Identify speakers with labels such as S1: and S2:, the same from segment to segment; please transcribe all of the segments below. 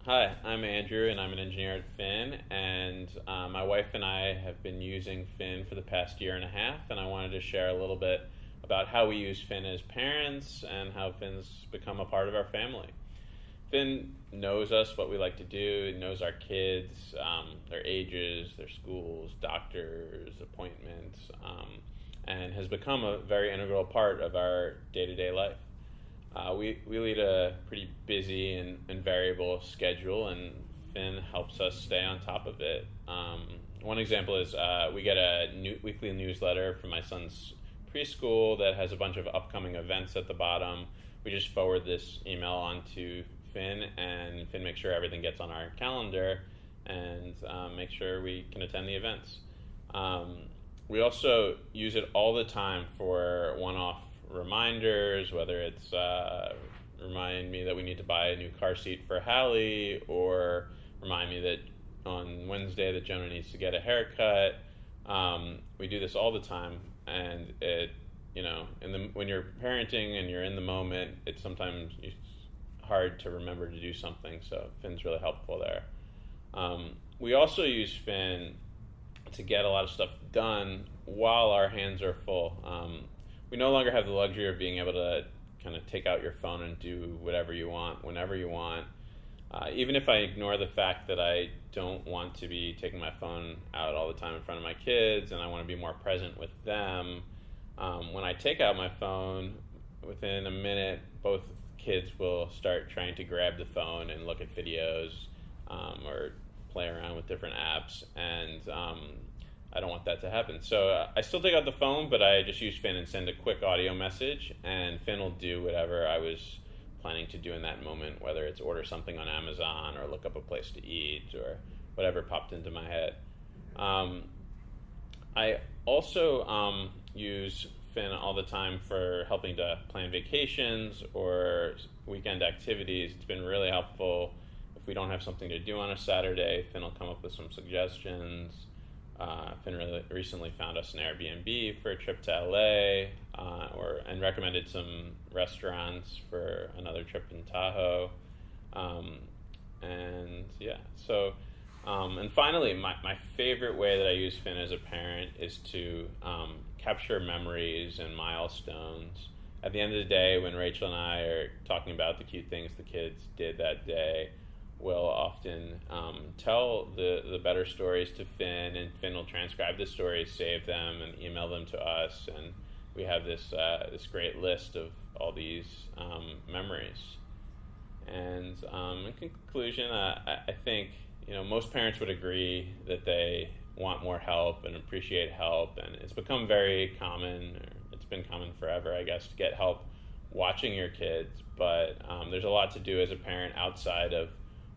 S1: Hi, I'm Andrew, and I'm an engineer at Finn. And my wife and I have been using Finn for the past year and a half, and I wanted to share a little bit about how we use Finn as parents and how Finn's become a part of our family. Finn knows us, what we like to do. It knows our kids, their ages, their schools, doctors, appointments, and has become a very integral part of our day-to-day life. We lead a pretty busy and variable schedule, and Finn helps us stay on top of it. One example is we get a weekly newsletter from my son's preschool that has a bunch of upcoming events at the bottom. We just forward this email on to Finn, and Finn makes sure everything gets on our calendar and make sure we can attend the events. We also use it all the time for one-off reminders, whether it's remind me that we need to buy a new car seat for Hallie, or remind me that on Wednesday that Jonah needs to get a haircut. We do this all the time, and when you're parenting and you're in the moment, it's sometimes hard to remember to do something. So Finn's really helpful there. We also use Finn to get a lot of stuff done while our hands are full. We no longer have the luxury of being able to kind of take out your phone and do whatever you want, whenever you want. Even if I ignore the fact that I don't want to be taking my phone out all the time in front of my kids and I want to be more present with them, when I take out my phone, within a minute, both kids will start trying to grab the phone and look at videos or play around with different apps, and I don't want that to happen. So I still take out the phone, but I just use Finn and send a quick audio message, and Finn will do whatever I was planning to do in that moment, whether it's order something on Amazon or look up a place to eat or whatever popped into my head. I also use Finn all the time for helping to plan vacations or weekend activities. It's been really helpful. If we don't have something to do on a Saturday, Finn will come up with some suggestions. Finn really recently found us an Airbnb for a trip to LA, and recommended some restaurants for another trip in Tahoe. And finally, my favorite way that I use Finn as a parent is to capture memories and milestones. At the end of the day, when Rachel and I are talking about the cute things the kids did that day, we'll often tell the better stories to Finn, and Finn will transcribe the stories, save them, and email them to us. And we have this great list of all these memories. And in conclusion, I think most parents would agree that they want more help and appreciate help, and it's become very common, or it's been common forever, I guess, to get help watching your kids. But there's a lot to do as a parent outside of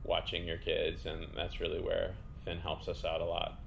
S1: watching your kids, and that's really where Finn helps us out a lot.